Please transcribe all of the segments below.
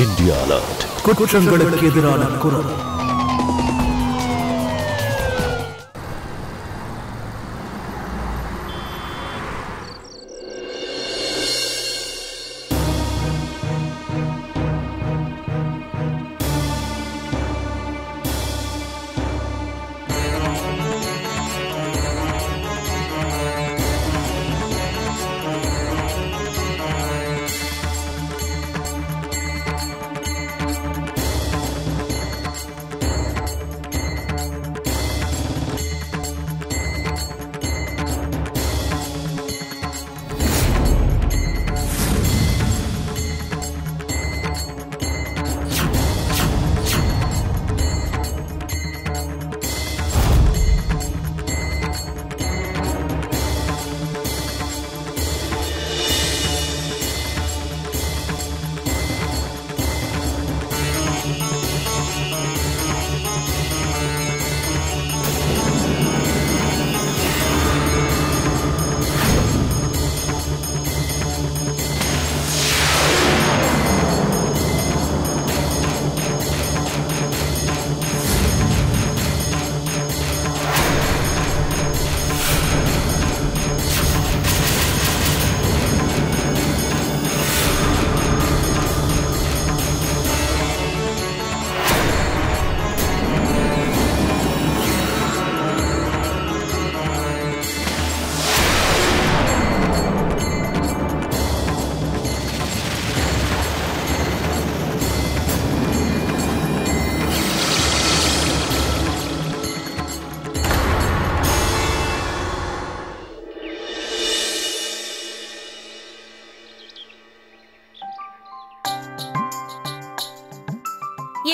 India Alert. குற்றங்களுக்கு எதிரான குரல்.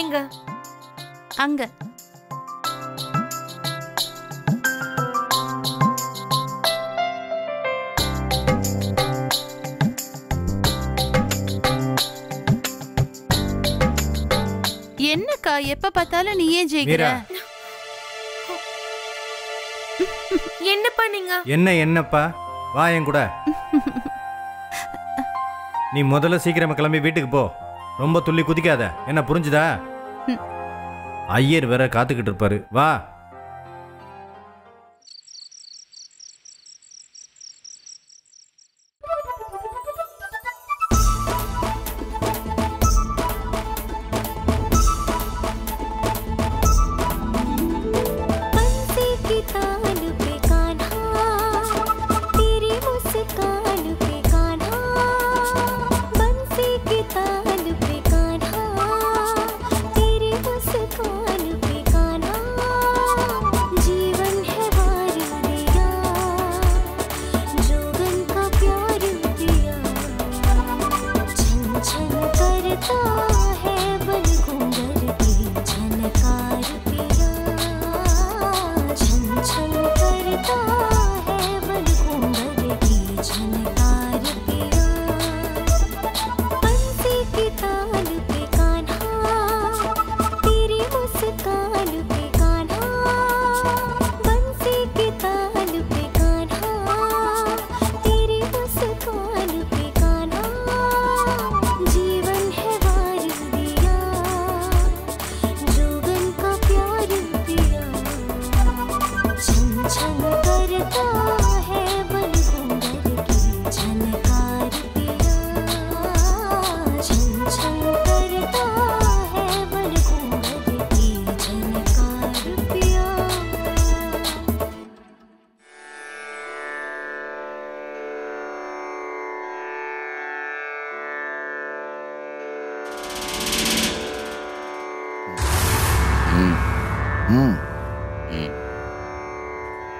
எங்க அங்க என்னக்கா எப்ப பார்த்தாலும் நீ ஏன் ஜெயிக்கிற? என்னப்பா நீங்க? என்னப்பா வா என் கூட. நீ முதல்ல சீக்கிரமா கிளம்பி வீட்டுக்கு போ. ரொம்ப துள்ளி குதிக்காத, என்ன புரிஞ்சுதா? ஐயர் வேற காத்துக்கிட்டு இருப்பாரு. வா.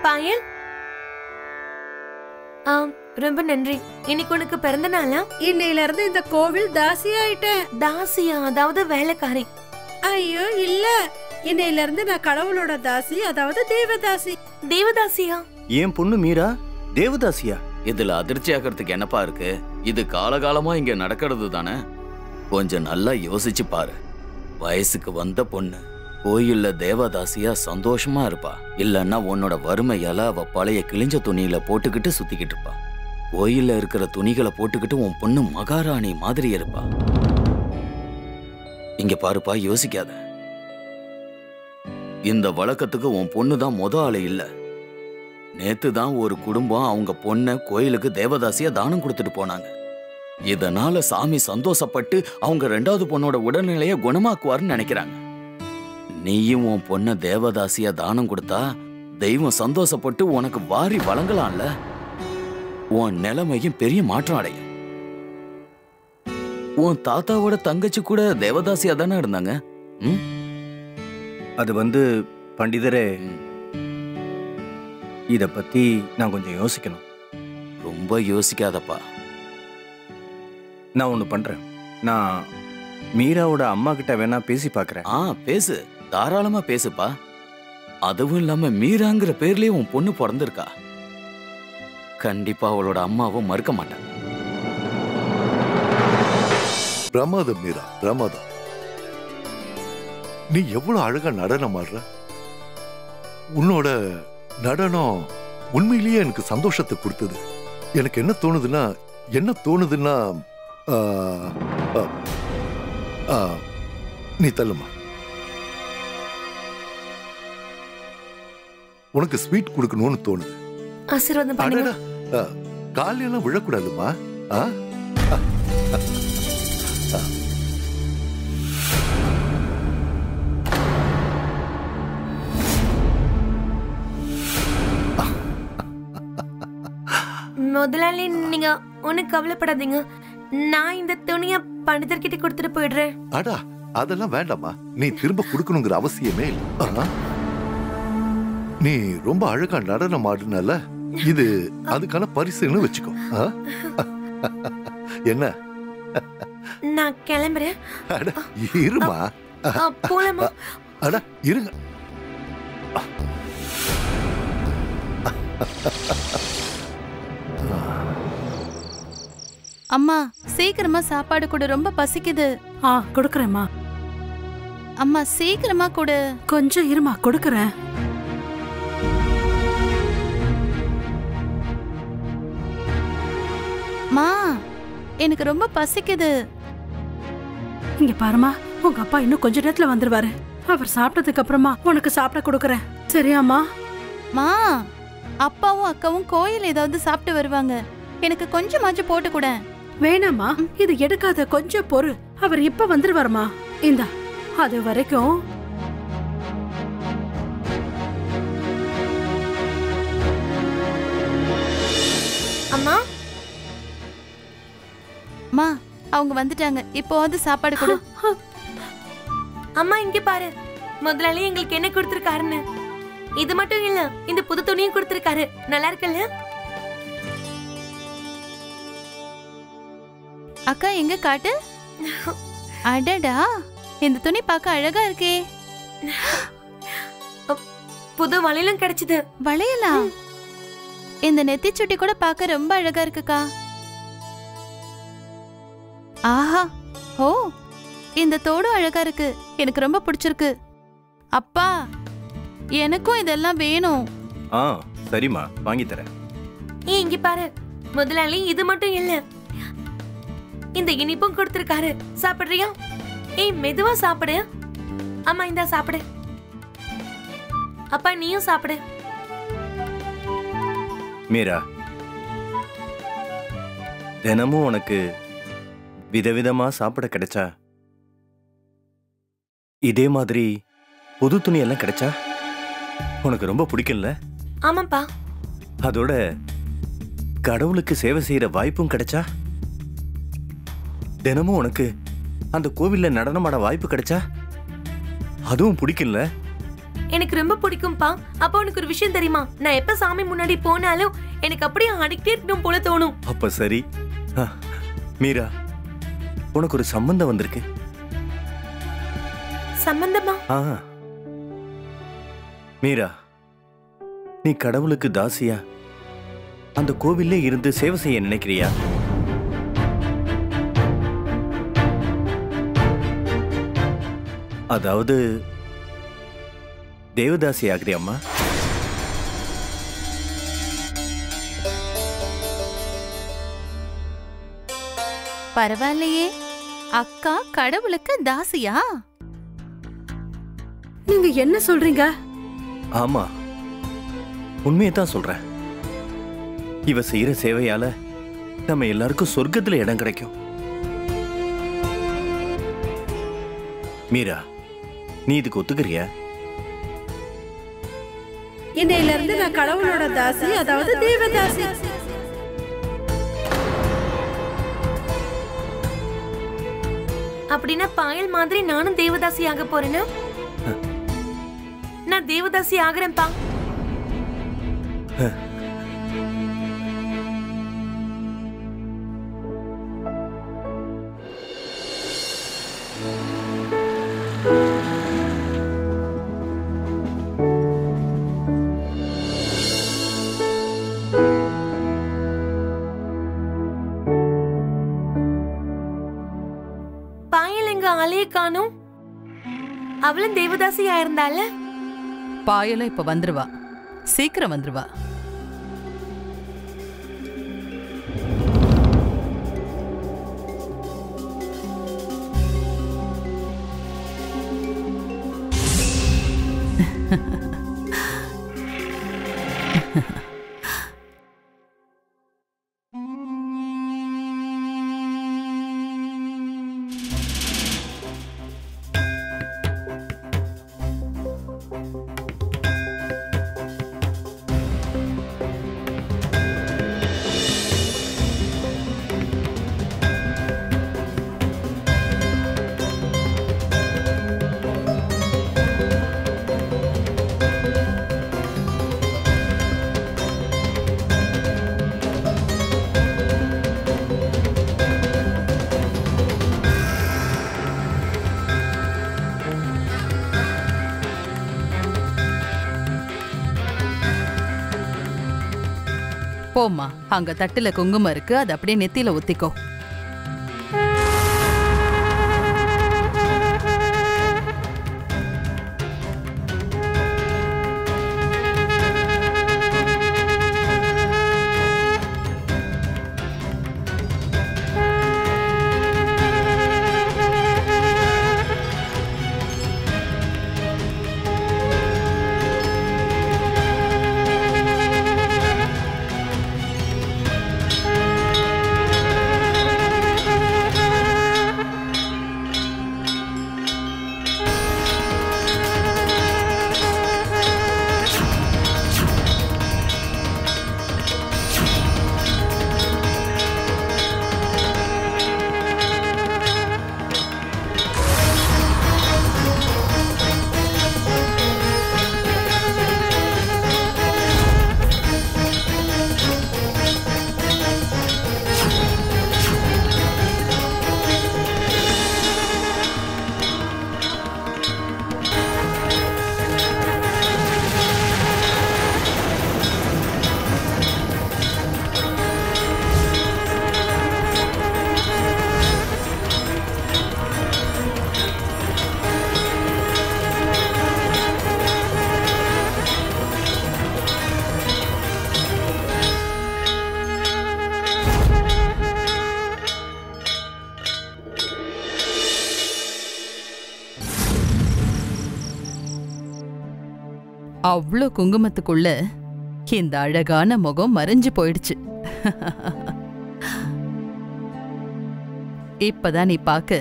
பாயல், ரொம்ப நன்றி. இன்னைக்கு உனக்கு பிறந்த நாளா? இன்னையில இருந்து இந்த கோவில் தாசி ஆயிட்டேன். தாசியா? அதாவது வேலைக்காரி? ஐயோ இல்ல, இன்னையில இருந்து நான் கடவுளோட தாசி, அதாவது தேவதாசி. தேவதாசியா? ஏன் பொண்ணு மீரா தேவதாசியா? இதுல அதிர்ச்சி ஆகிறதுக்கு என்னப்பா இருக்கு? இது காலகாலமா இங்க நடக்கிறது தானே. கொஞ்சம் நல்லா யோசிச்சு பாரு. வயசுக்கு வந்த பொண்ணு கோயில்ல தேவதாசியா சந்தோஷமா இருப்பா. இல்லன்னா உன்னோட வறுமையால அவ பழைய கிழிஞ்ச துணியில போட்டுக்கிட்டு சுத்திக்கிட்டு இருப்பா. கோயில்ல இருக்கிற துணிகளை போட்டுக்கிட்டு உன் பொண்ணு மகாராணி மாதிரி இருப்பா. இங்க பாருப்பா, யோசிக்காத. இந்த வழக்கத்துக்கு உன் பொண்ணு தான் முத ஆளு இல்ல. நேத்து தான் ஒரு குடும்பம் அவங்க பொண்ணை கோயிலுக்கு தேவதாசியா தானம் கொடுத்துட்டு போனாங்க. இதனால சாமி சந்தோஷப்பட்டு அவங்க 2வது பொண்ணோட உடல்நிலைய குணமாக்குவார்னு நினைக்கிறாங்க. நீயும் உன் பொண்ண தேவதாசியா தானம் கொடுத்தா தெய்வம் சந்தோஷப்பட்டு உனக்கு வாரி வழங்கலாம்ல. உன் நிலைமையும் பெரிய மாற்றம் அடையும். உன் தாத்தாவோட தங்கச்சி கூட தேவதாசியா தானே இருந்தாங்க. அது பண்டிதரே, இத பத்தி நான் கொஞ்சம் யோசிக்கணும். ரொம்ப யோசிக்காதப்பா. நான் ஒண்ணு பண்றேன். நான் மீராவோட அம்மா கிட்ட வேணா பேசி பாக்குறேன். பேசு, தாராளமா பேசுப்பா. அதுவும் இல்லாம மீராங்கிற பேர்லயே உன் பொண்ணு பிறந்திருக்கா. கண்டிப்பா அவளோட அம்மாவும் மறுக்க மாட்டான். பிரமாதம் மீரா, பிரமாதம். நீ எவ்வளவு அழகா நடனம் ஆடுற. உன்னோட நடனம் உண்மையிலேயே எனக்கு சந்தோஷத்தை கொடுத்தது. எனக்கு என்ன தோணுதுன்னா நீ தள்ளுமா. உனக்கு ஸ்வீட் கொடுக்கணும்னு தோணுது. ஆசீர்வாதம் பண்ணுங்க. காலையெல்லாம் விழக்கூடாதுமா. முதலாளி, நீங்க ஒண்ணு கவலைப்படாதீங்க. நான் இந்த துணியை பண்டிதர்கிட்ட கொடுத்துட்டு போயிடுறேன். அடா, அதெல்லாம் வேண்டாமா. நீ திரும்ப கொடுக்கணுங்கிற அவசியமே இல்லை. நீ ரொம்ப அழகா நடனம் ஆடுனால இது அதுக்கான பரிசுன்னு வச்சுக்கோ. என்ன? நான் கிளம்புறேன். அட இருமா. போலாமா? அட இருங்க. அம்மா, சீக்கிரமா சாப்பாடு கொடு, ரொம்ப பசிக்குது. கொடுக்கறேம்மா. அம்மா சீக்கிரமா கொடு. கொஞ்சம் இருமா, கொடுக்கறேன். மா, எனக்கு ரொம்ப பசிக்குது. இங்க பாருமா, உங்க அப்பா இன்னும் கொஞ்ச நேரத்துல வந்துருவாரு. அவர் சாப்பிட்டதுக்கு அப்புறமா உனக்கு சாப்பிட கொடுக்கறேன். சரியாம்மா? மா, அப்பாவும் அக்காவும் கோயில் ஏதாவது சாப்பிட்டு வருவாங்க. எனக்கு கொஞ்சமாச்சும் போட்டு கூட. வேணாமா, இது எடுக்காத, கொஞ்சம் பொறு. அவர் இப்ப வந்துருவாருமா. இந்தா, அது வரைக்கும் அம்மா. மா, அவங்க வந்துட்டாங்க. இப்போவாது சாப்பாடு கொடு. அம்மா இங்க பாரு, முதலாளி எங்களுக்கு என்ன கொடுத்திருக்காருன்னு. இது மட்டும் இல்ல, இந்த புது துணியும் கொடுத்திருக்காரு. நல்லா இருக்குல்ல? அக்கா எங்க காட்டு. அடடா, இந்த துணி பார்க்க அழகா இருக்கே. புது வளையலும் கிடைச்சது. வளையலா? இந்த நெத்தி சுட்டி கூட பார்க்க ரொம்ப அழகா இருக்குக்கா. ஆஹா, ஓ, இந்த தோடும் அழகா இருக்கு. எனக்கு ரொம்ப பிடிச்சிருக்கு. அப்பா, எனக்கும் இதெல்லாம் வேணும். சரிம்மா, வாங்கி தரேன். இங்க பாரு முதலாளி, இது மட்டும் இல்ல, இந்த இனிப்பும் கொடுத்திருக்காரு. சாப்பிடுறியா? மெதுவா சாப்பிடு. அம்மா இந்தா சாப்பிடு. அப்பா நீயும் சாப்பிடு. மீரா, தினமும் உனக்கு விதவிதமா சாப்பிட கிடைச்சா, இதே மாதிரி புது துணி எல்லாம் கிடைச்சா உனக்கு ரொம்ப பிடிக்கும்ல? ஆமாப்பா. அதோட கடவுளுக்கு சேவை செய்யற வாய்ப்பும் கிடைச்சா, தினமும் உனக்கு அந்த கோவில்ல நடனமாட வாய்ப்பு கிடைச்சா, அதுவும் பிடிக்கும்ல? எனக்கு ரொம்ப பிடிக்கும்பா. அப்ப உனக்கு ஒரு விஷயம் தெரியுமா? நான் எப்ப சாமி முன்னாடி போனாலும் எனக்கு அப்படியே ஆடிக்கிட்டே இருக்கணும் போல தோணும். அப்ப சரி. மீரா, உனக்கு ஒரு சம்பந்தம் வந்திருக்கு. சம்பந்தமா? மீரா, நீ கடவுளுக்கு தாசியா அந்த கோவில்ல இருந்து சேவை செய்ய நினைக்கிறியா? அதாவது தேவதாசி ஆகிறியம்மா? பரவாயில்லையே, அக்கா கடவுளுக்கு தாசியா? நீங்க என்ன சொல்றீங்க? ஆமா, உண்மையை தான் சொல்றேன். இவ செய்யற சேவையால நம்ம எல்லாருக்கும் சொர்க்கத்துல இடம் கிடைக்கும். மீரா, நீ இதுக்கு ஒத்துக்கிறியா? இன்னையில இருந்து நான் கடவுளோட தாசி, அதாவது தேவதாசி. அப்படின்னா பாயல் மாதிரி நானும் தேவதாசி ஆக போறேனா? நான் தேவதாசி ஆகிறேன்பா. பாயல் எங்க ஆளையே காணோம். அவளும் தேவதாசி ஆயிருந்தால. பாயல இப்ப வந்துருவா, சீக்கிரம் வந்துருவா. போம்மா, அங்க தட்டுல குங்குமம் இருக்கு, அது அப்படியே நெத்தியில ஒத்திக்கோ. அவ்ளோ குங்குமத்துக்குள்ள இந்த அழகான முகம் மறைஞ்சு போயிடுச்சு. இப்பதான் நீ பாக்க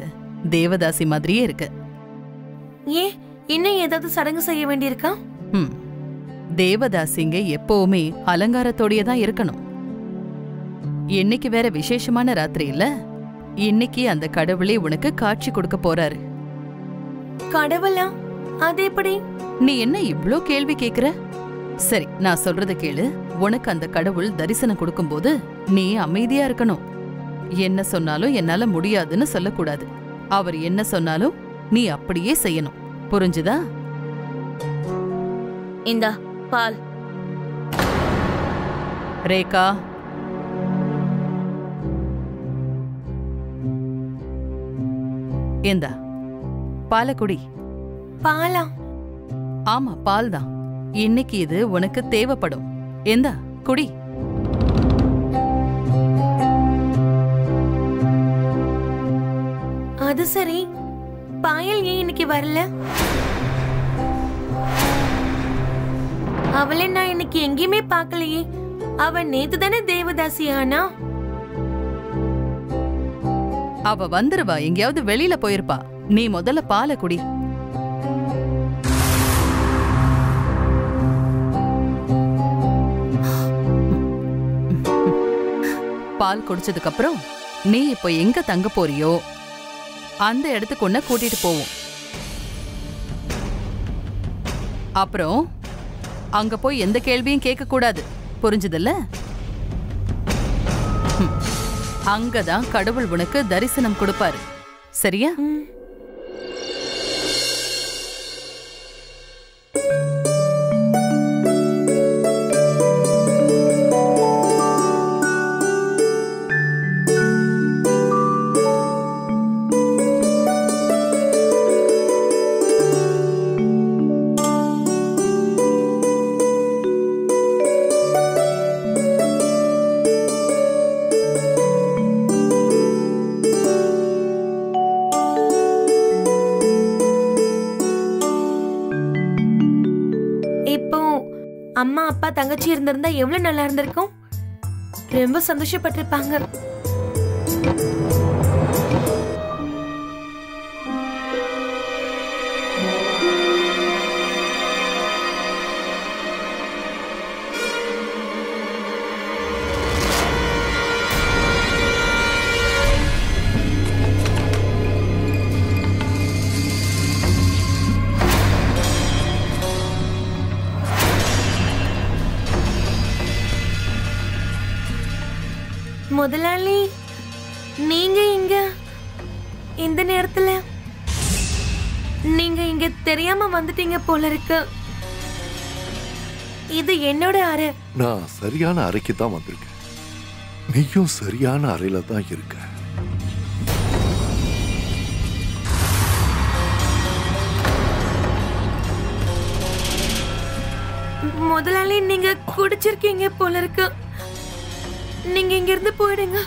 தேவதாசி மாதிரியே இருக்க. ஏன் இன்னும் ஏதாவது சடங்கு செய்ய வேண்டியிருக்கா? தேவதாசிங்க எப்பவுமே அலங்காரத்தோடயே தான் இருக்கணும். இன்னைக்கு வேற விசேஷமான ராத்திரி இல்ல, இன்னைக்கு அந்த கடவுளே உனக்கு காட்சி கொடுக்க போறாரு. கடவுளா? அது எப்படி? நீ என்ன இவ்ளோ கேள்வி கேக்குற? சரி, நான் சொல்றத கேளு. உனக்கு அந்த கடவுள் தரிசனம் கொடுக்கும்போது நீ அமைதியா இருக்கணும். என்ன சொன்னாலும் என்னால முடியாதுன்னு சொல்லக்கூடாது. அவர் என்ன சொன்னாலும் நீ அப்படியே செய்யணும். புரிஞ்சுதா? இந்தா பால். ரேகா, இந்தா பாலக்குடி. பாலா? ஆமா, பால் தான். இன்னைக்கு இது உனக்கு தேவைப்படும். எந்தா குடி. அது சரி, பாயல் ஏன் இன்னைக்கு வரல? அவளை நான் இன்னைக்கு எங்கேயுமே பார்க்கலையே. அவ நேத்து தானே தேவதாசி ஆனா. அவ வந்துருவா, எங்கேயாவது வெளியில போயிருப்பா. நீ முதல்ல பாலை குடி. பால் குடிச்சதுக்கு அப்புறம் நீ இப்ப எங்க தங்க போறியோ அந்த இடத்துக்கு ஒன்ன கூட்டிட்டு போவோம். அப்புறம் அங்க போய் எந்த கேள்வியும் கேட்க கூடாது, புரிஞ்சதில்ல? அங்கதான் கடவுள் உனக்கு தரிசனம் கொடுப்பாரு, சரியா? அம்மா அப்பா தங்கச்சி இருந்திருந்தா எவ்வளவு நல்லா இருந்திருக்கும். ரொம்ப சந்தோஷப்பட்டிருப்பாங்க. முதலாளி, நீங்க இங்க இந்த நேரத்துல? நீங்க இங்க தெரியாம வந்துட்டீங்க போல இருக்கு. இது என்னோட அறை. நான் சரியான அறைக்கு தான் வந்திருக்கேன். நீயும் சரியான அறையில தான் இருக்க. முதலாளி, நீங்க குடிச்சிருக்கீங்க போல இருக்கு. நீங்க இங்க இருந்து போயிடுங்க.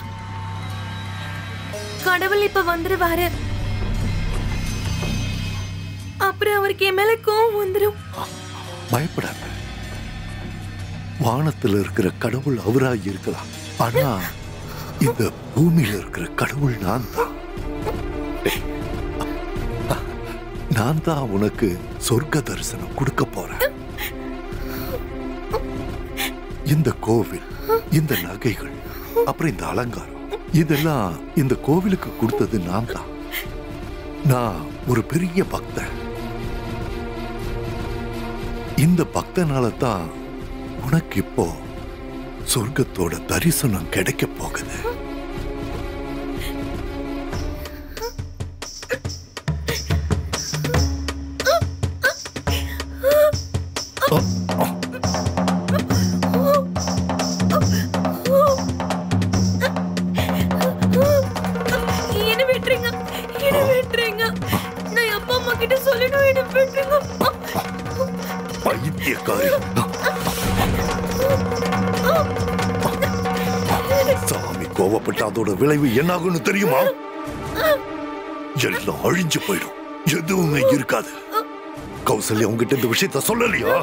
கடவுள் இப்ப வந்துருவாரு. அப்புறம் அவருக்கு என் மேல கோவம் வந்துடும். பயப்படாத. வானத்துல இருக்கிற கடவுள் அவரா இருக்கலாம், ஆனா இந்த பூமியில இருக்கிற கடவுள் நான் தான். நான் தான் உனக்கு சொர்க்க தரிசனம் கொடுக்க போறேன். இந்த கோவில், இந்த நகைகள், அப்புறம் இந்த அலங்காரம், இதெல்லாம் இந்த கோவிலுக்கு கொடுத்தது நான் தான். நான் ஒரு பெரிய பக்தன். இந்த பக்தனால தான் உனக்கு இப்போ சொர்க்கத்தோட தரிசனம் கிடைக்க போகுது. சாமி கோவப்பட்ட அதோட விளைவு என்னாகும்னு தெரியுமா? எல்லாம் அழிஞ்சு போயிடும், எதுவுமே இருக்காது. கௌசல்யா உங்ககிட்ட இந்த விஷயத்த சொல்லலையா?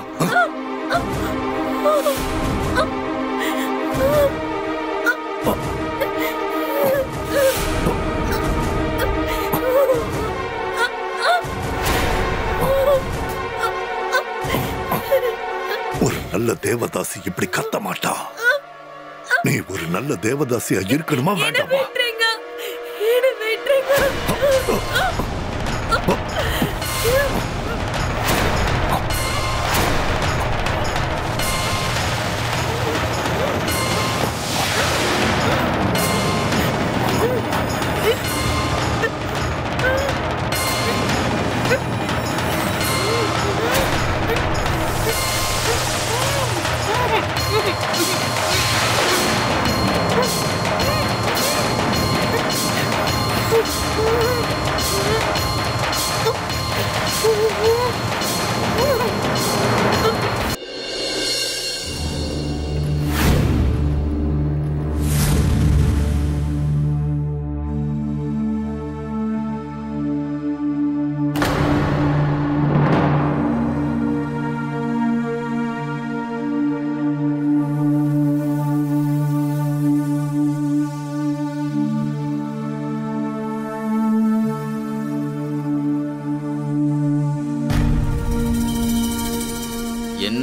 ஒரு நல்ல தேவதாசி இப்படி கத்த மாட்டா. நீ ஒரு நல்ல தேவதாசியா இருக்கணுமா வேண்டாமா?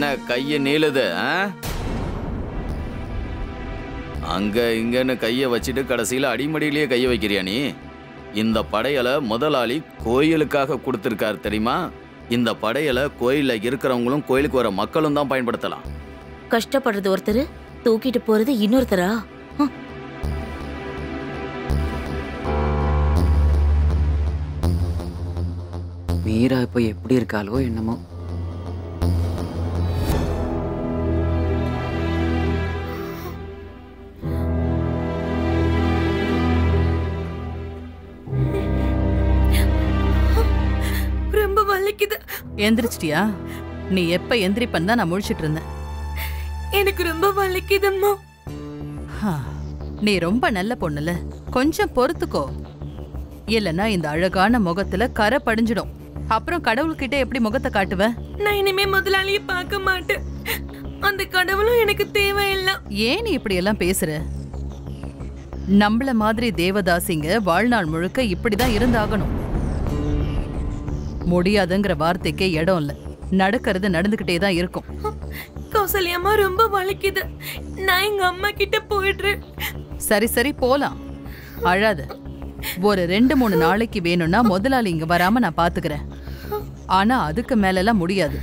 என்ன கைய நீளுது? அங்க இங்கன்னு கைய வச்சுட்டு கடைசியில அடிமடியிலேயே கைய வைக்கிறியா நீ? இந்த படையலை முதலாளி கோயிலுக்காக கொடுத்திருக்காரு தெரியுமா? இந்த படையலை கோயில்ல இருக்கிறவங்களும் கோயிலுக்கு வர மக்களும் தான் பயன்படுத்தலாம். கஷ்டப்படுறது ஒருத்தர், தூக்கிட்டு போறது இன்னொருத்தரா? மீரா இப்போ எப்படி இருக்காளோ என்னமோ. ரொம்ப வலிக்குது. எந்திரிச்சிட்டியா? நீ எப்ப எந்திரிப்பன்னு தான் நான் முழிச்சிட்டு இருந்தேன். எனக்கு ரொம்ப வலிக்குதும்மா. நீ ரொம்ப நல்ல பொண்ணுல, கொஞ்சம் பொறுத்துக்கோ. இல்லனா இந்த அழகான முகத்துல கரை படிஞ்சிடும். அப்புறம் கடவுள்கிட்ட எப்படி முகத்தை காட்டுவ? நான் இனிமே முதலாளியை பார்க்க மாட்டேன். அந்த கடவுளும் எனக்கு தேவையில்லை. ஏன் நீ இப்படி எல்லாம் பேசுற? நம்மள மாதிரி தேவதாசிங்க வாழ்நாள் முழுக்க இப்படிதான் இருந்தாகணும். முடியாதுங்கிற வார்த்தைக்கே இடம் இல்ல. நடக்கிறது நடந்துகிட்டே தான் இருக்கும். கௌசல்யம்மா ரொம்ப வலிக்குது. நான் எங்க அம்மா கிட்ட போயிடுறேன். சரி சரி போலாம், அழாத. ஒரு 2-3 நாளைக்கு வேணும்னா முதலாளி இங்க வராம நான் பாத்துக்கிறேன். ஆனா அதுக்கு மேலெல்லாம் முடியாது.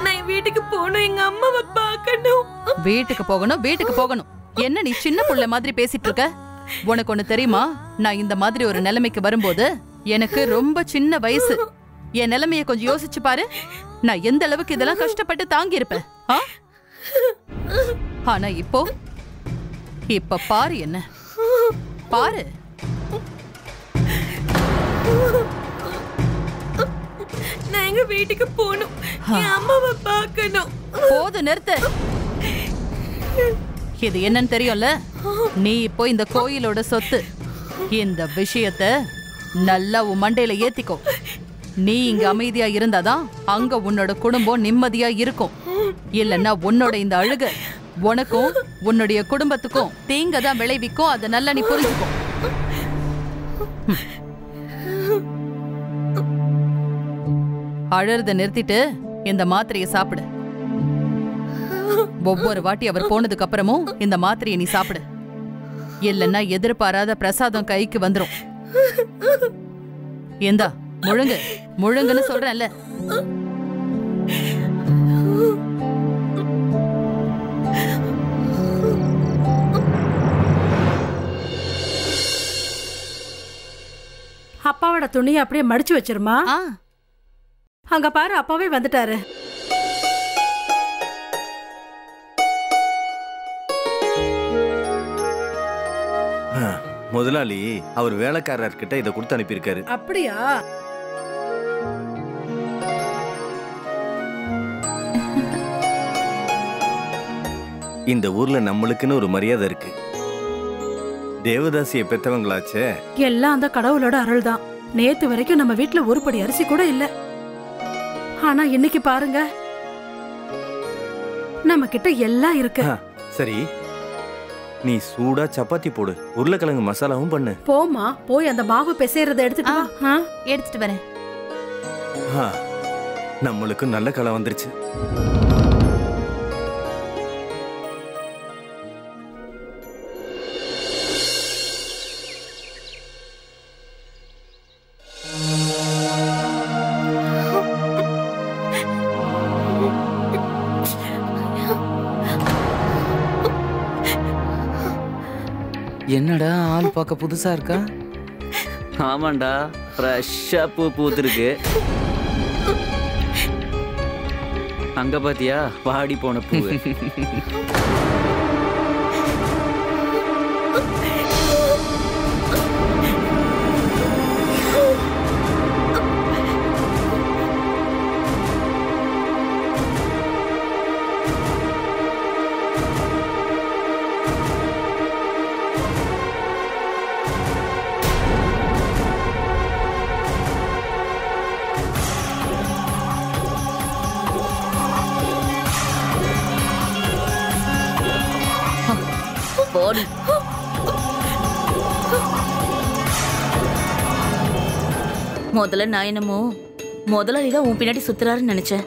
நான் வீட்டுக்கு போகணும், எங்க அம்மாவை பார்க்கணும். வீட்டுக்கு போகணும், வீட்டுக்கு போகணும். என்ன நீ சின்ன புள்ள மாதிரி பேசிட்டு இருக்க? உனக்கு ஒண்ணு தெரியுமா? நான் இந்த மாதிரி ஒரு நிலைமைக்கு வரும்போது எனக்கு ரொம்ப சின்ன வயசு. என் நிலைமைய கொஞ்சம் யோசிச்சு பாரு. நான் எந்த அளவுக்கு இதெல்லாம் கஷ்டப்பட்டு தாங்கி இருப்பேன். ஆனா இப்ப பாரு, என்ன பாரு. நான் எங்க வீட்டுக்கு போகணும், என் அம்மாவை பார்க்கணும். போது, நிறுத்து. இது என்னன்னு தெரியும்ல? நீ இப்போ இந்த கோயிலோட சொத்து. இந்த விஷயத்தை நல்லா உன் மண்டையில ஏத்திக்கோ. நீ இங்க அமைதியா இருந்தாதான் அங்க உன்னோட குடும்பம் நிம்மதியா இருக்கும். இல்லன்னா உன்னோட இந்த அழுக உனக்கும் உன்னுடைய குடும்பத்துக்கும் தீங்க தான் விளைவிக்கும். அதை நல்லா நீ புரிஞ்சுக்கோ. அழறத நிறுத்திட்டு இந்த மாத்திரையை சாப்பிடு. ஒவ்வொரு வாட்டி அவர் போனதுக்கு அப்புறமும் இந்த மாத்திரையை நீ சாப்பிடு. இல்லன்னா எதிர்பாராத பிரசாதம் கைக்கு வந்துரும். ஏந்தா முழுங்கு, முழுங்குன்னு சொல்றேன்ல. அப்பாவோட துணியை அப்படியே மடிச்சு வச்சிருமா. அங்க பாரு, அப்பாவே வந்துட்டாரு. முதலாளி அவர் வேலைக்காரர்கிட்ட இதை கொடுத்து அனுப்பியிருக்காரு. அப்படியா? இந்த ஊர்ல நம்மளுக்குன்னு ஒரு மரியாதை இருக்கு. தேவதாசியை பெத்தவங்களாச்சே. எல்லாம் அந்த கடவுளோட அருள் தான். நேத்து வரைக்கும் நம்ம வீட்டுல ஒரு படி அரிசி கூட இல்ல. ஆனா இன்னைக்கு பாருங்க, நம்ம கிட்ட எல்லாம் இருக்கு. சரி, நீ சூடா சப்பாத்தி போடு, உருளைக்கிழங்கு மசாலாவும் பண்ணு. போமா, போய் அந்த மாவு பிசைறத எடுத்துட்டு வா. எடுத்துட்டு வரேன். நம்மளுக்கு நல்ல காலம் வந்துருச்சு. என்னடா ஆள் பார்க்க புதுசா இருக்கா? ஆமாண்டா, ஃப்ரெஷ்ஷா பூ பூத்துருக்கு. அங்க பாத்தியா வாடி போன பூ. முதல்ல நான் என்னமோ முதலாளி தான் உன் பின்னாடி சுத்துறாருன்னு நினைச்சேன்.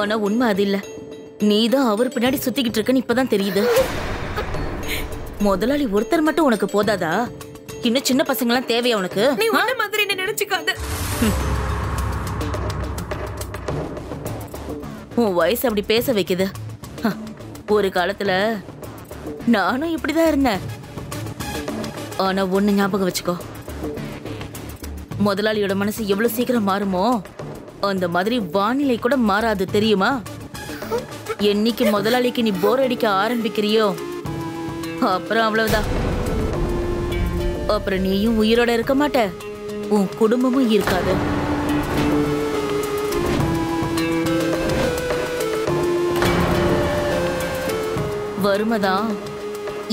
ஆனா உண்மை அது இல்ல. நீதான் அவர் பின்னாடி சுத்திக்கிட்டு இருக்கன்னு இப்பதான் தெரியுது. முதலாளி ஒருத்தர் மட்டும் உனக்கு போதாதா? இன்னும் சின்ன பசங்க எல்லாம் தேவையா உனக்கு? நீ உன்ன மாதிரி என்ன நினைச்சுக்காத. உன் வயசு அப்படி பேச வைக்குது. ஒரு காலத்துல நானும் இப்படிதான் இருந்தேன். ஆனா ஒண்ணு ஞாபகம் வச்சுக்கோ, முதலாளியோட மனசு எவ்வளவு சீக்கிரம் மாறுமோ அந்த மாதிரி வானிலை கூட மாறாது, தெரியுமா? என்னைக்கு முதலாளிக்கு நீ போர் அடிக்க ஆரம்பிக்கிறியோ அப்புறம் அவ்வளவுதான். அப்புறம் நீயும் உயிரோட இருக்க மாட்ட, உன் குடும்பமும் இருக்காது. வறுமைதான்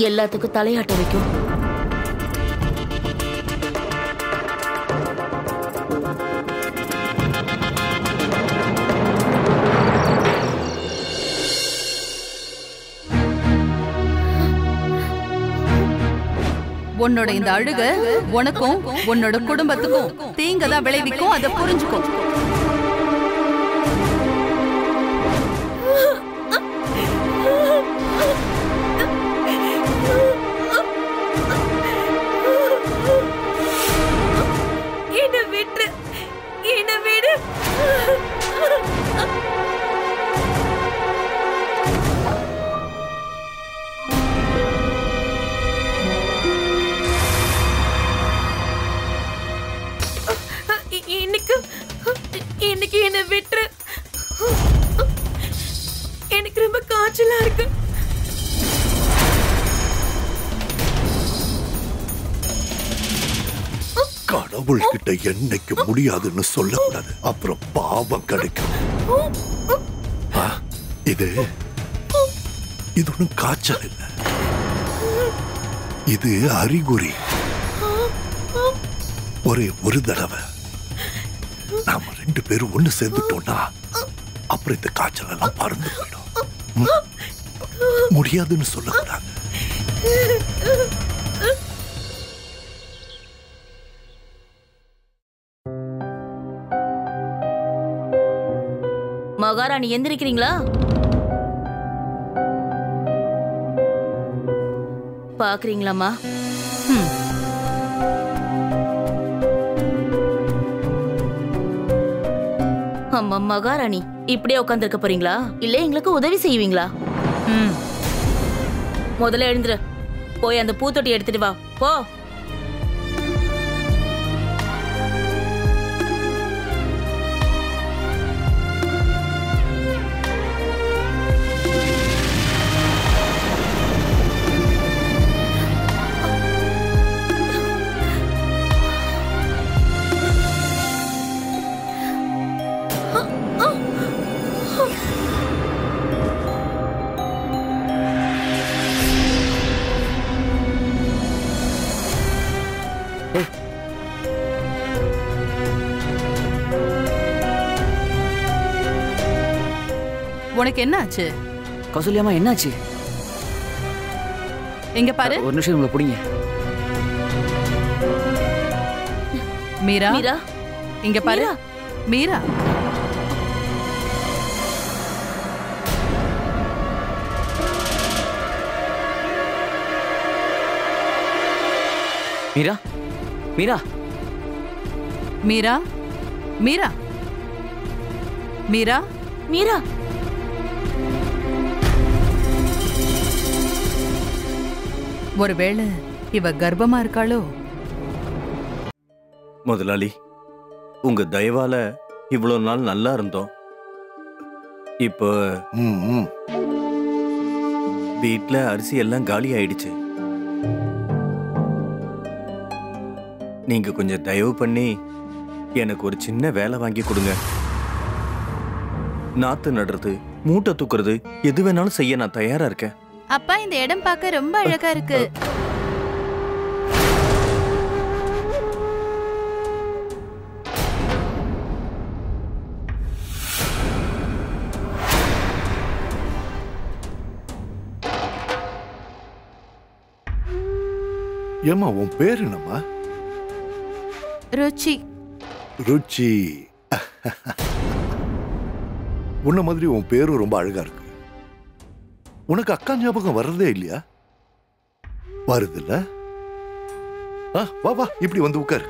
எல்லாத்துக்கும் தலையாட்ட வைக்கும். உன்னோட இந்த அழுக உனக்கும் உன்னோட குடும்பத்துக்கும் தீங்கதான் விளைவிக்கும், அதை புரிஞ்சுக்கோ. என்ன விட்டு என்ன விடு. இன்னைக்கு என்ன விட்டு. எனக்கு ரொம்ப காய்ச்சலா இருக்கு. கடவுள் கிட்ட என்னைக்கு முடியாதுன்னு சொல்லக்கூடாது, அப்புறம் பாவம் கிடைக்கும். இது ஒன்னும் காய்ச்சல் இல்ல, இது அறிகுறி. ஒரே ஒரு தடவை நாம 2 பேரும் ஒண்ணு சேர்ந்துட்டோம்னா அப்புறம் இந்த காய்ச்சல் எல்லாம் பறந்து போயிடும். முடியாதுன்னு சொல்லக்கூடாது. மகாராணி எந்திரிக்கிறீங்களா? பாக்குறீங்களாமா? அம்மா மகாராணி இப்படியே உட்கார்ந்திருக்க போறீங்களா, இல்ல எங்களுக்கு உதவி செய்வீங்களா? முதல்ல எழுந்துரு, போய் அந்த பூத்தொட்டி எடுத்துட்டு வா. போ. உனக்கு என்ன ஆச்சு? கௌசல்யாமா என்னாச்சு? எங்க பாரு. ஒரு நிமிஷம் உங்களை பிடிங்க. மீரா, மீரா இங்க பாரு. மீரா, மீரா, மீரா, மீரா, மீரா, மீரா, மீரா. ஒருவேளை இவ கர்ப்பமா இருக்காளோ? முதலாளி, உங்க தயவால இவ்வளவு நாள் நல்லா இருந்தோம். இப்போ வீட்ல அரிசி எல்லாம் காலி ஆயிடுச்சு. நீங்க கொஞ்சம் தயவு பண்ணி எனக்கு ஒரு சின்ன வேலை வாங்கி கொடுங்க. நாத்து நடுறது, மூட்டை தூக்குறது, எது வேணாலும் செய்ய நான் தயாரா இருக்கேன். அப்பா, இந்த இடம் பார்க்க ரொம்ப அழகா இருக்கு. ஏமா உன் பேர் என்னம்மா? ருச்சி. ருச்சி. உன்ன மாதிரி உன் பேரும் ரொம்ப அழகா இருக்கு. உனக்கு அக்கா ஞாபகம் வர்றதே இல்லையா? வருதுல்ல? வா வா, இப்படி வந்து உட்கார்.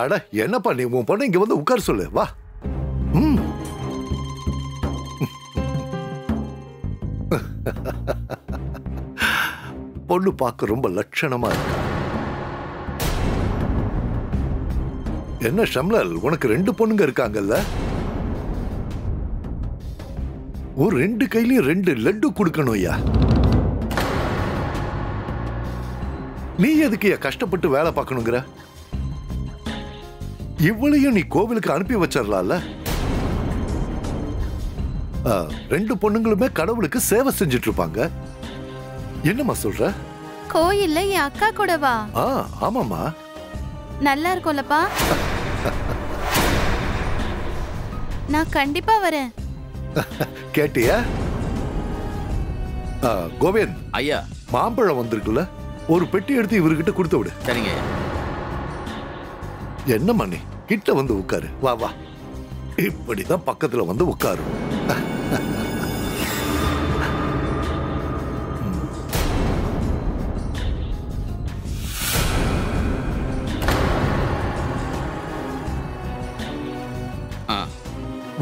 அட என்னப்பா நீ உன் பொண்ணு இங்க வந்து உட்கார் சொல்லு. வா. பொண்ணு பார்க்க ரொம்ப லட்சணமா இருக்கு. என்ன ஷம்லல், உனக்கு 2 பொண்ணுங்க இருக்காங்கல்ல? ஒரு 2 கையிலயும் 2 லட்டு கொடுக்கணும் ஐயா. நீ எதுக்கு கஷ்டப்பட்டு வேலை பார்க்கணுங்கிற? இவளையும் நீ கோவிலுக்கு அனுப்பி வச்சிடலாம்ல. 2 பொண்ணுங்களுமே கடவுளுக்கு சேவை செஞ்சுட்டு இருப்பாங்க. என்னம்மா சொல்ற? கோயில்ல என் அக்கா கூடவா? ஆமாமா. நல்லா இருக்கும்லப்பா. நான் கண்டிப்பா வரேன். கேட்டியா? கோவிந்த் ஐயா, மாம்பழம் வந்திருக்குல்ல, ஒரு பெட்டி எடுத்து இவர்கிட்ட கொடுத்து விடு. சரிங்க. என்னம்மா நீ கிட்ட வந்து உட்காரு. வா வா, இப்படிதான் பக்கத்துல வந்து உட்காரு.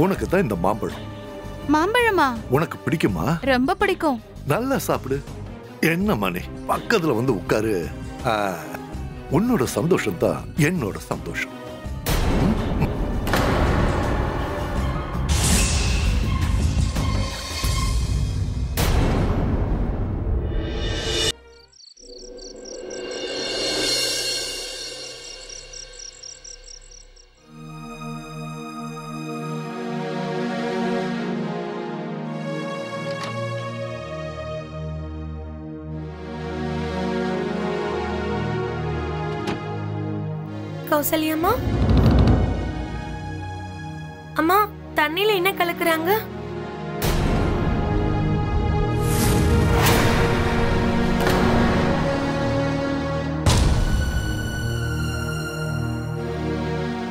உனக்கு தான் இந்த மாம்பழம். மாம்பழமா? உனக்கு பிடிக்குமா? ரொம்ப பிடிக்கும். நல்லா சாப்பிடு. என்னம்மா நீ பக்கத்துல வந்து உட்காரு. உன்னோட சந்தோஷம் தான் என்னோட சந்தோஷம். கௌசல்யம்மா, அம்மா தண்ணியில என்ன கலக்குறாங்க?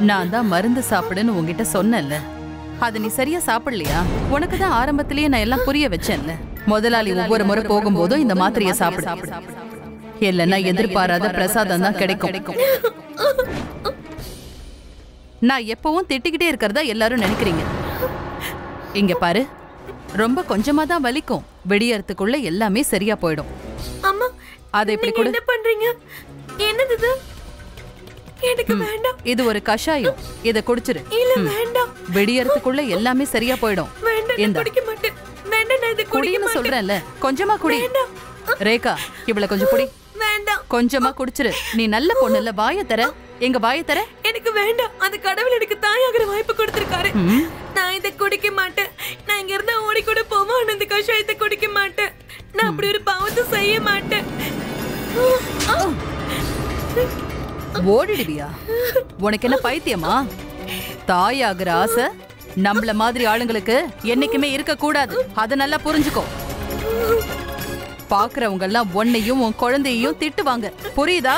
நான் தான் மருந்து சாப்பிடுன்னு உங்ககிட்ட சொன்னேன்ல, அது நீ சரியா சாப்பிடலையா? உனக்கு தான் ஆரம்பத்திலேயே நான் எல்லாம் புரிய வச்சேன்ல. முதலாளி ஒவ்வொரு முறை போகும்போதும் இந்த மாத்திரையை சாப்பிடு, இல்லைன்னா எதிர்பாராத பிரசாதம் தான் கிடைக்கும். நான் எப்பவும் திட்டிக்கிட்டே இருக்கிறதா எல்லாரும் நினைக்கிறீங்க. இங்க பாரு, ரொம்ப கொஞ்சமா தான் வலிக்கும். விடியறதுக்குள்ள எல்லாமே சரியா போயிடும். அம்மா, அதை இப்படி கொடு. என்ன பண்றீங்க? என்னது இது? எனக்கு வேண்டாம். இது ஒரு கஷாயம். இத குடிச்சிரு. இல்ல வேண்டாம். விடியறதுக்குள்ள எல்லாமே சரியா போயிடும். வேண்டாம், நான் குடிக்க மாட்டேன். வேண்டாம், நான் இத குடிக்க மாட்டேன். சொல்றேன்ல, கொஞ்சமா குடி. ரேகா, இவள கொஞ்சம் குடி. வேண்டாம். கொஞ்சமா குடிச்சிரு. நீ நல்ல பொண்ணு இல்ல. வாயை தர. எங்க வாயை தர. எனக்கு வேண்டாம். அந்த கடவுள் எனக்கு தாயாகிற வாய்ப்பு கொடுத்திருக்காரு. நான் இத குடிக்க மாட்டேன். நான் இங்க இருந்து ஓடி கூட போவேன். இந்த கஷாயத்தை குடிக்க மாட்டேன். நான் அப்படி ஒரு பாவத்தை செய்ய மாட்டேன். ஓடிடுவியா? உனக்கு என்ன பைத்தியமா? தாயாகிற ஆசை நம்மள மாதிரி ஆளுங்களுக்கு என்னைக்குமே இருக்க கூடாது. அத நல்லா புரிஞ்சுக்கோ. பாக்குறவங்க எல்லாம் உன்னையும் உன் குழந்தையையும் திட்டுவாங்க. புரியுதா?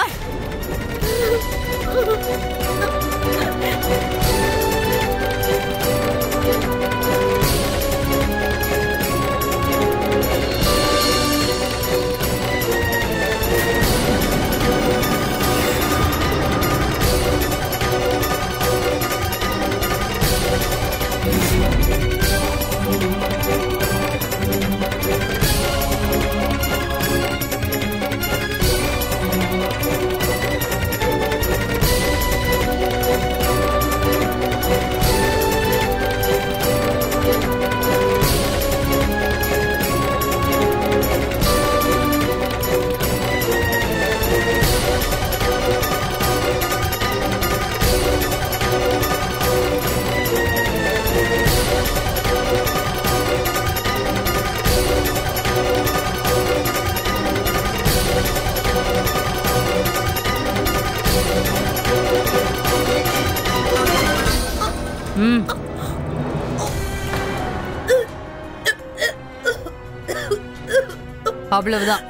அவ்வளவுதான்.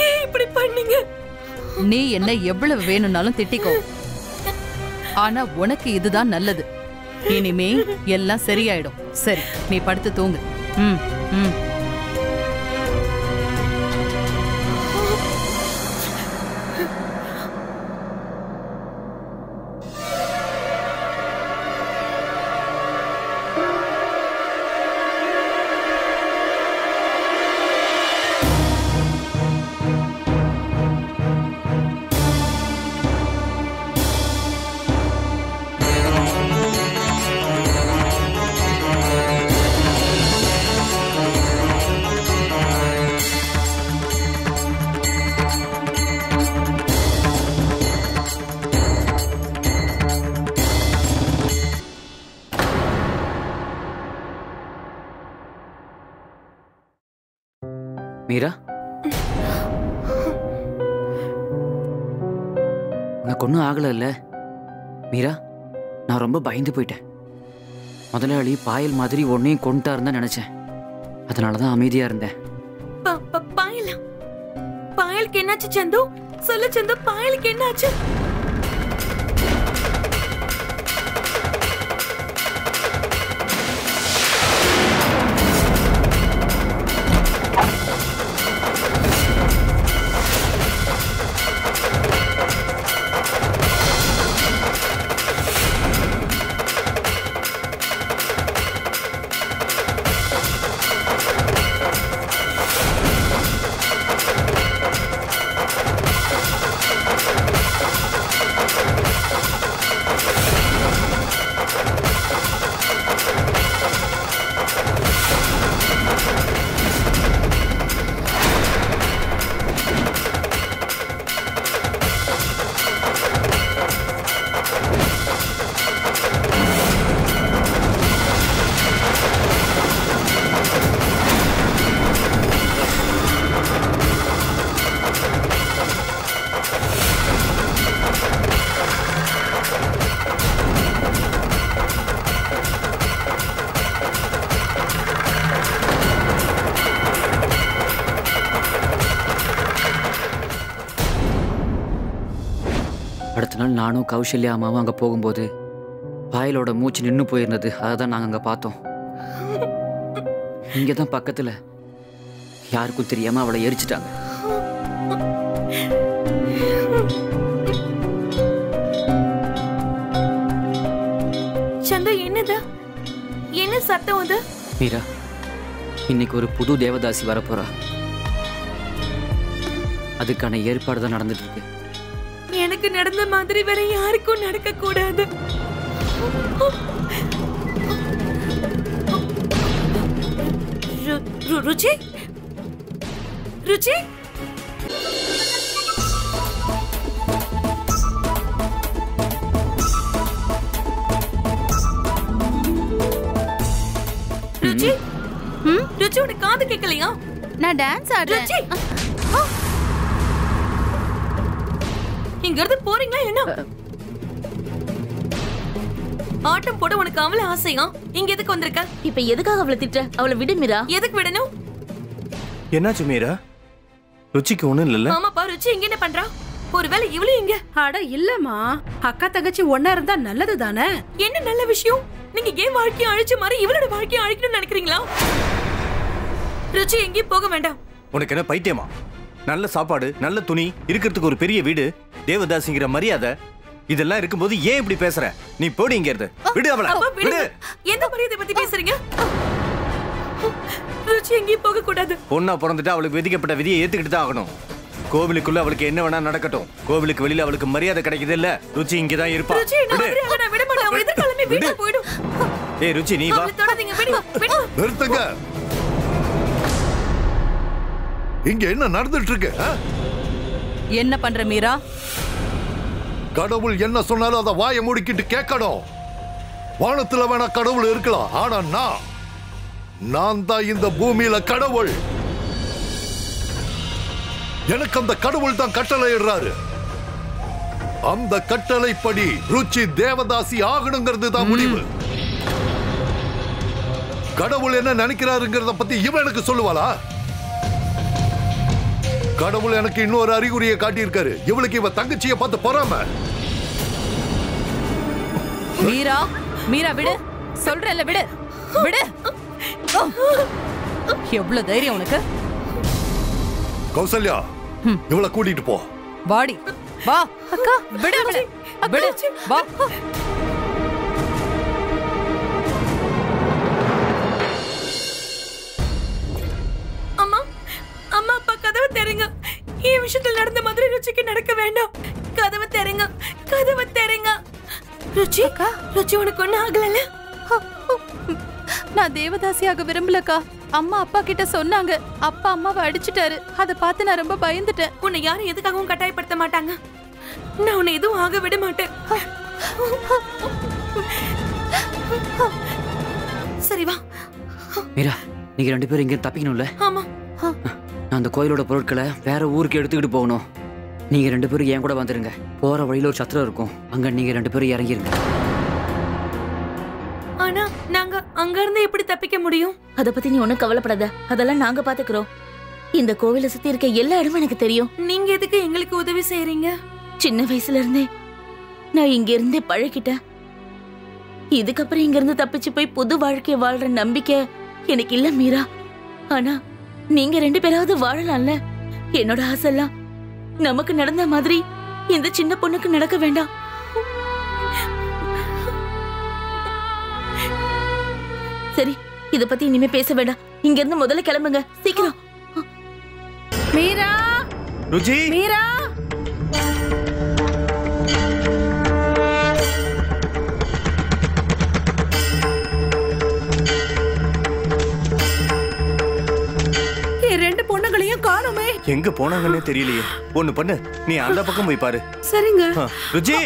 ஏன் இப்படி பண்ணீங்க? நீ என்ன எவ்வளவு வேணும்னாலும் திட்டிக்கோ. ஆனா உனக்கு இதுதான் நல்லது. இனிமே எல்லாம் சரியாயிடும். சரி, நீ படுத்து தூங்கு. ம் ம். மீரா, உனக்கு ஒன்றும் ஆகலைல்ல? மீரா, நான் ரொம்ப பயந்து போயிட்டேன். முதலாளி பாயல் மாதிரி ஒன்னையும் கொண்டுட்டாருன்னு தான் நினைச்சேன். அதனால தான் அமைதியா இருந்தேன். பாயலுக்கு என்னாச்சு சந்து? சொல்லு சந்து, பாயலுக்கு என்னாச்சு? அடுத்த நாள் நானும் கௌசல்யா அம்மாவும் அங்கே போகும்போது பாயலோட மூச்சு நின்று போயிருந்தது. அதை தான் நாங்கள் அங்கே பார்த்தோம். இங்கே தான் பக்கத்தில் யாருக்கும் தெரியாமல் அவளை எரிச்சிட்டாங்க. சந்து, என்னது? என்ன சத்தம் அது? மீரா, இன்னைக்கு ஒரு புது தேவதாசி வரப்போறா. அதுக்கான ஏற்பாடு தான் நடந்துட்டு இருக்கு. எனக்கு நடந்த மாதிரி வேற யாருக்கும் நடக்க கூடாது. ருச்சி, ருச்சி, ருச்சி, ருச்சி, உனக்கு காது கேட்கலையா? நான் டான்ஸ் ஆடுறேன். ருச்சி, இங்க இருந்து போறீங்களா என்ன? ஆட்டம் போட உனக்கு அவள ஆசையா? இங்க எதுக்கு வந்திருக்க? இப்ப எதுக்காக அவளை திட்ட? அவளை விடு மீரா. எதுக்கு விடணும்? என்னாச்சு மீரா? ருச்சிக்கு ஒண்ணும் இல்லல்ல? ஆமாப்பா, ருச்சி இங்க என்ன பண்றா? ஒருவேளை இவளும் இங்க? அட இல்லம்மா, அக்கா தங்கச்சி ஒன்னா இருந்தா நல்லது தானே. என்ன நல்ல விஷயம்? நீங்க ஏன் வாழ்க்கையை அழிச்ச மாதிரி இவளோட வாழ்க்கையை அழிக்கணும்னு நினைக்கிறீங்களா? ருச்சி எங்கேயும் போக வேண்டாம். உனக்கு என்ன பைத்தியமா? நல்ல சாப்பாடு, நல்ல துணி, இருக்கிறதுக்கு ஒரு பெரிய வீடு, தேவதாசிங்கிற மரியாதை, இதெல்லாம் இருக்கும்போது ஏன் இப்படி பேசுற? நீ போடி இங்க இருந்து. விடு அவளை. விடு. எந்த மரியாதை பத்தி பேசுறீங்க? ருச்சி எங்கேயும் போக கூடாது. பொண்ணா பிறந்துட்டு அவளுக்கு விதிக்கப்பட்ட விதியை ஏத்துக்கிட்டு தான் ஆகணும். கோவிலுக்குள்ள அவளுக்கு என்ன வேணா நடக்கட்டும். கோவிலுக்கு வெளியில அவளுக்கு மரியாதை கிடைக்குது இல்ல? ருச்சி இங்கதான் இருப்பா. விட மாட்டேன். அவ எதிர்காலமே வீட்டா போயிடும். ஏய் ருச்சி, நீ வா. தொடாதீங்க. விடு. நிறுத்துங்க. இங்க என்ன நடந்துட்டு இருக்கு? என்ன பண்ற மீரா? கடவுள் என்ன சொன்னாலும் அதை வாயை மூடிக்கிட்டு கேட்கணும். வானத்துல வேணா கடவுள் இருக்கலாம், ஆனா நான் தான் இந்த பூமியில கடவுள். எனக்கு அந்த கடவுள் தான் கட்டளை இடுறாரு. அந்த கட்டளைப்படி ருச்சி தேவதாசி ஆகணுங்கிறது தான் முடிவு. கடவுள் என்ன நினைக்கிறாருங்கிறத பத்தி இவன் எனக்கு சொல்லுவாளா? கடவுள் எனக்கு இன்னொரு அறிகுறியை காட்டியிருக்காரு. இவளுக்கு இவ தங்கச்சியை பார்த்து பொறாம. மீரா மீரா விடு, சொல்றேன்ல விடு விடு. எவ்வளவு தைரியம் உனக்கு? கௌசல்யா, இவளை கூட்டிட்டு போ. வாடி வா. அக்கா விடு அவளை, விடு வா. அம்மா அம்மா அப்பா கதவை தெருங்க. ಈ விஷயத்தில் நடந்த மாதிரி ருச்சிக்கு நடக்க வேண்டாம். கதவை தெருங்க, கதவை தெருங்க. ருச்சி ருச்சி உனக்கு ஒண்ணு ஆகலல்ல? நான் தேவதாசியாக விரும்பலக்கா. அம்மா அப்பா கிட்ட சொன்னாங்க. அப்பா அம்மாவை அடிச்சிட்டாரு. அதை பார்த்து நான் ரொம்ப பயந்துட்டேன். உன்னை யாரும் எதுக்காகவும் கட்டாயப்படுத்த மாட்டாங்க. நான் உன்னை எதுவும் ஆக விட மாட்டேன். சரி வா. மீரா, நீங்க 2 பேரும் இங்க தப்பிக்கணும்ல? ஆமா. நான் அந்த கோயிலோட பொருட்களை வேற ஊருக்கு எடுத்துக்கிட்டு போகணும். நீங்க 2 பேரும் என் கூட வந்துருங்க. போற வழியில ஒரு சத்திரம் இருக்கும், அங்க நீங்க 2 பேரும் இறங்கிருங்க. ஆனா நாங்க அங்க இருந்து எப்படி தப்பிக்க முடியும்? அத பத்தி நீ ஒண்ணும் கவலைப்படாத, அதெல்லாம் நாங்க பாத்துக்கிறோம். இந்த கோவிலை சுத்தி இருக்க எல்லா இடமும் எனக்கு தெரியும். நீங்க எதுக்கு எங்களுக்கு உதவி செய்யறீங்க? சின்ன வயசுல இருந்தே நான் இங்க இருந்தே பழகிட்டேன். இதுக்கப்புறம் இங்க இருந்து தப்பிச்சு போய் புது வாழ்க்கைய வாழ்ற நம்பிக்கை எனக்கு இல்ல மீரா. ஆனா நீங்க 2 பேராவது வாழலாம்ல. என்னோட ஆசைலாம் நமக்கு நடந்த மாதிரி இந்த சின்ன பொண்ணுக்கு நடக்க வேண்டாம். சரி, இத பத்தி இனிமே பேச வேண்டாம். இங்க இருந்து முதல்ல கிளம்புங்க, சீக்கிரம். மீரா, ருச்சி, மீரா. ரெண்டு பொண்ணுங்களையும் காணுமே. எங்க போனாங்கன்னே தெரியலையே. ஒண்ணு பண்ணு, நீ அந்த பக்கம் போய் பாரு. சரிங்க. ருச்சி,